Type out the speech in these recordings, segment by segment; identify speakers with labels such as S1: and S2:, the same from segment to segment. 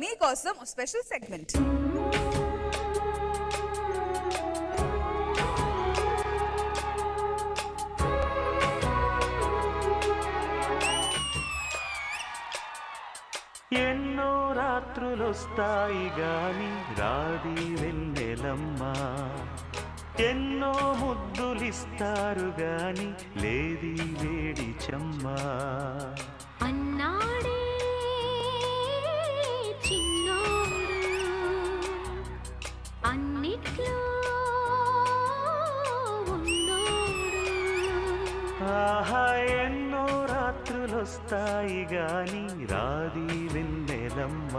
S1: మీకోసం special segment.
S2: ఎన్నో రాత్రులొస్తాయి గాని రాది వెన్నెలమ్మ, ఎన్నో ముద్దులిస్తారు గాని లేది వేడి చెమ్మ.
S3: అన్నాడే చిన్నోడు అన్నిట్లో ఉన్నోడు.
S2: ఆహా ఎన్నో రాత్రులొస్తాయి గాని రాది వెన్నెలమ్మ.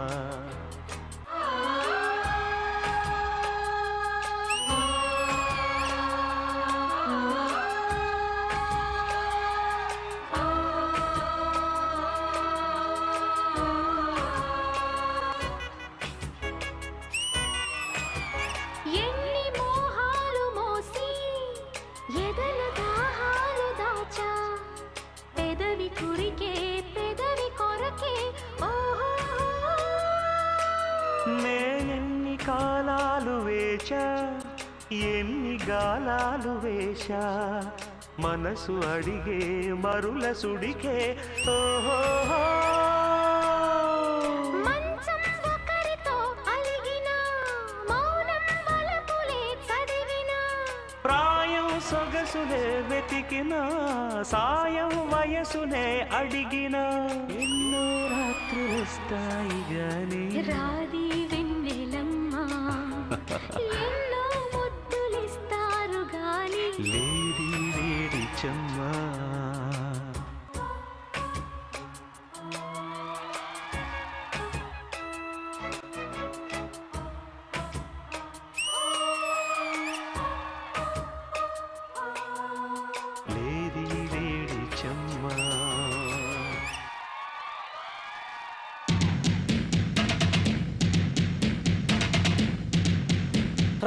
S3: ఎన్ని మోహాలు మోసి ఎదల దాహాలు దాచా పెదవి కురికే పెదవి కొరకే ఓహో.
S2: నేనెన్ని కాలాలు వేచా ఎన్ని గాలాలు వేశా మనసు అడిగే మరుల సుడికే ఓహో.
S3: మంచం ఒకరితో అలిగినా మౌనం వలపులే చదివినా
S2: ప్రాయం సొగసులే వెతికినా సాయం వయసునే అడిగినా ఎన్నో రాత్రులొస్తాయి గాని
S3: రాది వెన్నెలమ్మ ఎన్నో ముద్దులిస్తారు గాని
S2: లేది వేడి చెమ్మా. లేది వేడి చెమ్మా.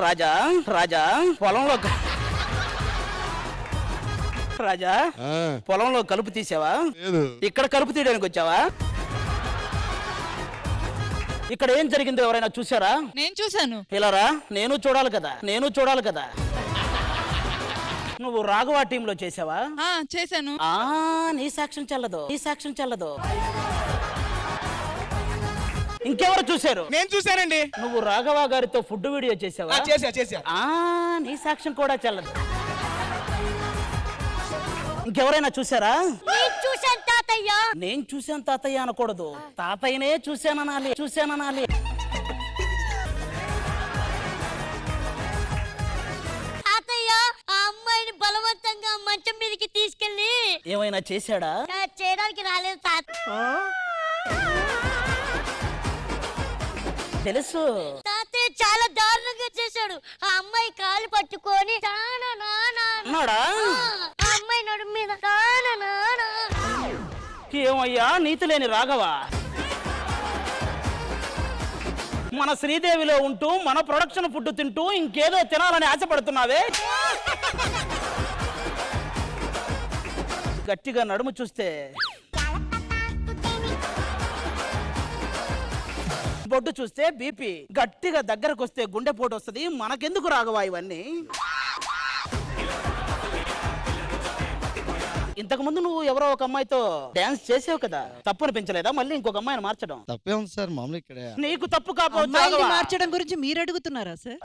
S4: రాజా రాజా పొలంలో రాజా పొలంలో కలుపు తీసావా? ఇక్కడ కలుపు తీయడానికి వచ్చావా? ఇక్కడ ఏం జరిగిందో ఎవరైనా చూసారా?
S1: నేను చూశాను.
S4: ఇలారా, నేను చూడాలి కదా. నువ్వు రాఘవ టీంలో చేసావా?
S1: చేశాను.
S4: నీ సాక్ష్యం చెల్లదు. ఇంకెవరు చూశారు?
S5: నేను చూశానండి.
S4: నువ్వు రాఘవ గారితో ఫుడ్ వీడియో చేసావా?
S5: చేశా.
S4: నీ సాక్ష్యం కూడా చెల్లదు. ఇంకెవరైనా చూసారా? నేను చూశాను తాతయ్య అనకూడదు, తాతయ్యనే చూశాననాలి.
S3: తాతయ్య ఆ అమ్మాయిని బలవంతంగా మంచం మీదకి తీసుకెళ్ళి
S4: ఏమైనా చేశాడా?
S3: చేయడానికి రాలేదు తాత.
S4: తెలుసు.
S3: తాతయ్య చాలా దారుణంగా చేశాడు. ఆ అమ్మాయి కాలు పట్టుకొని
S4: అన్నాడా?
S3: ఆ అమ్మాయి నడుము మీద
S4: ఏమయ్యా నీతి లేని రాఘవ, మన శ్రీదేవిలో ఉంటూ మన ప్రొడక్షన్ ఫుడ్ తింటూ ఇంకేదో తినాలని ఆశపడుతున్నావే? గట్టిగా నడుము చూస్తే బొడ్డు చూస్తే బీపీ, గట్టిగా దగ్గరకు వస్తే గుండెపోటు వస్తుంది. మనకెందుకు రాఘవా ఇవన్నీ? ఇంతకు ముందు నువ్వు ఎవరో ఒక అమ్మాయితో డాన్స్ చేసావు కదా, తప్పు అనిపించలేదా మళ్ళీ ఇంకొక అమ్మాయిని మార్చడం?
S6: తప్పే ఉంది సార్, మామూలు ఇక్కడ
S4: నీకు తప్పు కాకపోతే
S1: మార్చడం గురించి మీరు అడుగుతున్నారా సార్?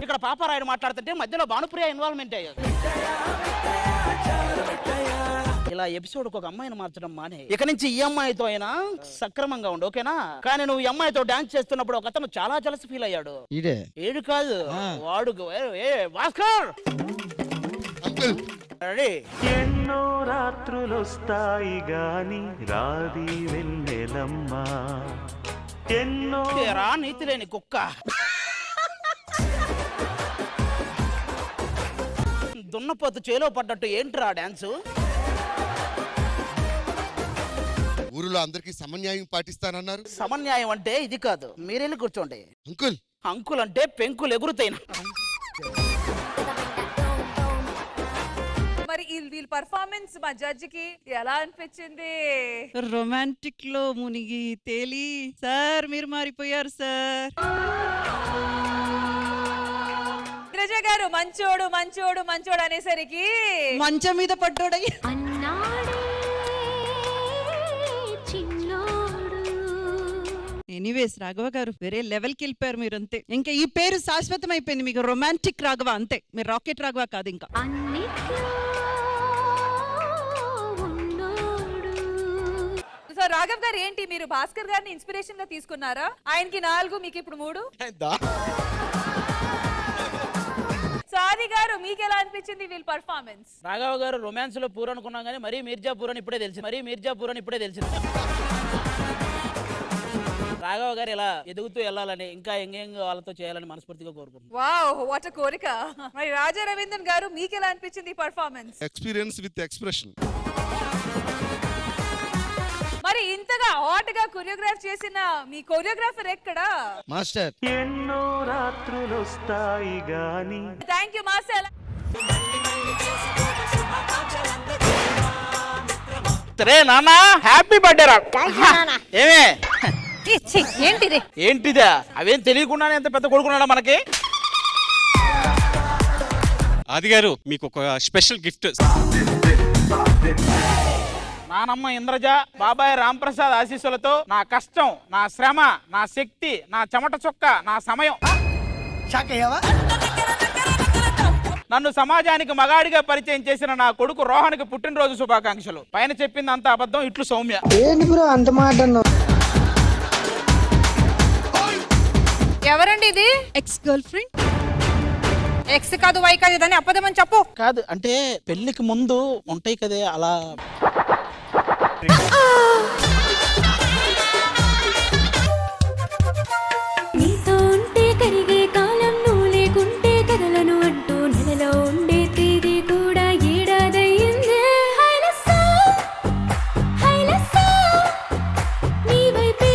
S4: ఇక్కడ పాపారాయుడు మాట్లాడుతుంటే మధ్యలో భానుప్రియ ఇన్వాల్వ్మెంట్ అయ్యారు. ఇలా ఎపిసోడ్ ఒక అమ్మాయిని మార్చడం మానే. ఇక నుంచి ఈ అమ్మాయితో అయినా సక్రమంగా ఉండు, ఓకేనా? కానీ నువ్వు ఈ అమ్మాయితో డాన్స్ చేస్తున్నప్పుడు ఒక అతను చాలా జలసి ఫీల్ అయ్యాడు. ఏడు కాదు వాడు, భాస్కర్
S2: ఎన్నో రాత్రులొస్తాయి గాని రాది వెన్నెలమ్మ, ఎన్నో
S4: నీతి లేని కుక్క. దున్నపోతు చేలో పడ్డట్టు ఏంట్రా డాన్సు?
S7: ఊరిలో అందరికి సమన్యాయం పాటిస్తానన్నారు.
S4: సమన్యాయం అంటే ఇది కాదు, మీరెళ్ళి కూర్చోండి.
S7: అంకుల్
S4: అంకుల్ అంటే పెంకులు ఎగురుతాయినా.
S1: మరి
S5: వీళ్ళ పర్ఫార్మెన్స్ మా జడ్జి కి ఎలా అనిపించింది?
S1: రొమాంటిక్ లో మునిగి తేలి సార్ మీరు మారిపోయారు సార్.
S5: ఇంద్రజ గారు మంచోడు మంచోడు మంచోడు అనేసరికి
S1: మంచం మీద పడ్డోడయ్యి. ఎనీవేస్ రాఘవ గారు వేరే లెవెల్కి వెళ్ళిపోయారు మీరు, అంతే. ఇంకా ఈ పేరు శాశ్వతం అయిపోయింది మీకు, రొమాంటిక్ రాఘవ, అంతే. మీరు రాకెట్ రాఘవ కాదు ఇంకా.
S5: సో రాఘవ్ గారు ఏంటి మీరు భాస్కర్ గారిని ఇన్స్పిరేషన్ గా తీసుకున్నారా? ఆయనకి 4 మీకు ఇప్పుడు 3. సాది గారు మీకు ఎలా అనిపించింది వీళ్ళ పర్ఫార్మెన్స్?
S4: రాఘవ గారు రొమాన్స్ లో పూర్ అనుకున్నాం కానీ మరీ మీర్జాపూర్ అని ఇప్పుడే తెలిసింది. రాఘవ గారు ఇలా ఎదుగుతూ వెళ్ళాలని, ఇంకా ఎంగేం వాళ్ళతో చేయాలని మనస్ఫూర్తిగా కోరుకుంటున్నాను.
S5: వావ్ వాట్ ఎ కోరిక. మరి రాజా రవీంద్రన్ గారు మీకు ఎలా అనిపించింది ఈ పర్ఫార్మెన్స్?
S7: Experience with expression.
S5: మరి ఇంతగా హాట్ గా కొరియోగ్రాఫ్ చేసిన మీ కొరియోగ్రాఫర్ ఎక్కడా?
S2: మాస్టర్. ఎన్నో రాత్రులు వస్తాయి గాని.
S5: Thank you master.
S4: రే నాన్న, హ్యాపీ బర్త్డే రా. ఏమే ఏంటిదా? అవేం తెలియకుండానే ఎంత పెద్ద కొడుకున్నాడా మనకి?
S6: ఆది గారు మీకు ఒక స్పెషల్ గిఫ్ట్.
S4: నానమ్మ ఇంద్రజ, బాబాయ్ రాంప్రసాద్ ఆశీస్సులతో నా కష్టం, నా శ్రమ, నా శక్తి, నా చెమట చొక్క, నా సమయం, నన్ను సమాజానికి మగాడిగా పరిచయం చేసిన నా కొడుకు రోహన్కి పుట్టినరోజు శుభాకాంక్షలు. పైన చెప్పింది అంత అబద్ధం, ఇట్లు సౌమ్య.
S5: ఎవరండి ఇది?
S1: Ex girl friend.
S5: ఎక్స్ కాదు వై కాదు దాన్ని అబద్ధమని చెప్పు.
S4: కాదు అంటే పెళ్లికి ముందు ఉంటాయి కదే అలా.
S3: నీతో ఉంటే కరిగే కాలం నువ్వు లేకుంటే కదలను అంటూ నెలలో ఉండే తేదీ కూడా ఏడాదయ్యిందే. నీ వైపే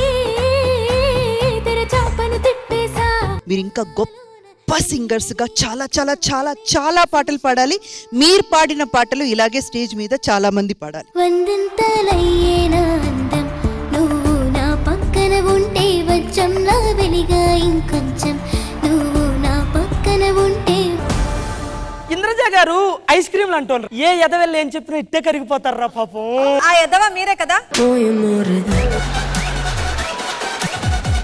S3: తెరచాపను తిప్పేసా.
S1: మీరు ఇంకా గొప్ప సింగర్స్ గా చాలా చాలా చాలా చాలా పాటలు పాడాలి. మీరు పాడిన పాటలు ఇలాగే స్టేజ్ మీద చాలా మంది పాడాలి.
S3: వందంతలయ్యేనా అందం నువ్వు నా పక్కన ఉంటే, వచ్చంలా వెలిగా ఇంకొంచెం నువ్వు నా పక్కన ఉంటే.
S8: ఇంద్రజ గారు ఐస్ క్రీమ్ అంటారు. ఏ ఎదవెళ్ళి ఏం చెప్పినా ఇట్టే కరిగిపోతారా పాపం.
S5: ఆ ఎదవ మీరే కదా?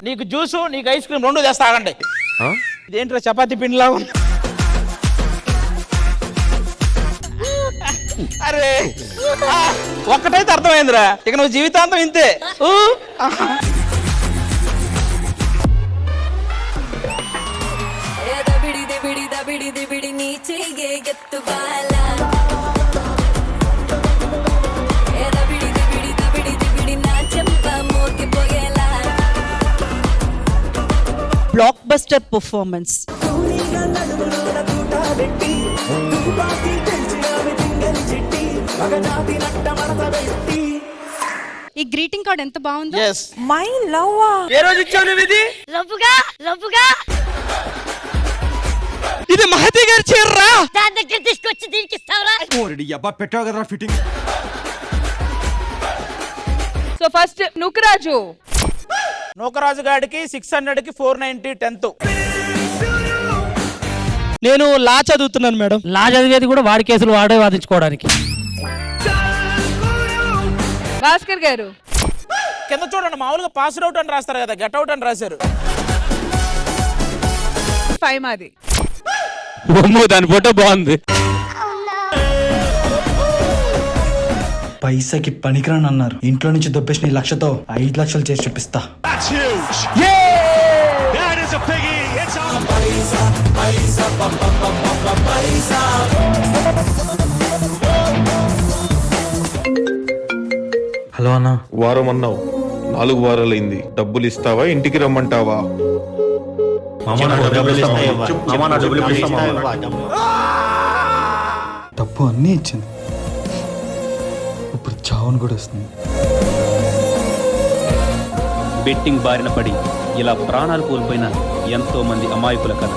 S4: నీకు జ్యూసు, నీకు ఐస్ క్రీమ్ 2 తెస్తా, ఆగండి. ఇదేంట్రా చపాతీ పిండిలా ఉంది? అరే ఒక్కటైతే అర్థమైందిరా, ఇక నువ్వు జీవితాంతం ఇంతే.
S1: Block buster performance. ఈ గ్రీటింగ్ కార్డ్ ఎంత బాగుందో.
S5: My love.
S4: ఏ రోజు ఇచ్చావు నువ్వు ఇది?
S3: రవ్వుగా
S6: ఇది మహతి గారి చీర్రా.
S3: దాని దగ్గర తీసుకొచ్చి దీనికి ఇస్తావరా?
S6: పెట్టావు కదరా fitting.
S5: So first Nookaraju.
S4: Nookaraju గాడికి 600కి 490 10th.
S8: నేను లా చదువుతున్నాను మేడం. లా చదివేది కూడా వాడి కేసులు వాడే వాదించుకోవడానికి.
S5: భాస్కర్ గారు
S4: కింద చూడండి, మామూలుగా పాస్ అవుట్ అని రాస్తారు కదా, గెట్ అవుట్ అని రాశారు.
S5: 5 మాది.
S6: దాని ఫోటో బాగుంది.
S9: పైసకి పనికిరాని అన్నారు. ఇంట్లో నుంచి దొబ్బేసిన 1 లక్షతో 5 లక్షలు చేసి చూపిస్తా.
S10: హలో అన్న. వారం అన్నావు, 4 వారాలైంది. డబ్బులు ఇస్తావా, ఇంటికి రమ్మంటావా?
S9: డబ్బు అన్నీ ఇచ్చింది, ఇప్పుడు చావును కూడా వస్తుంది.
S11: బెట్టింగ్ బారిన పడి ఇలా ప్రాణాలు కోల్పోయిన ఎంతో మంది అమాయకుల కథ.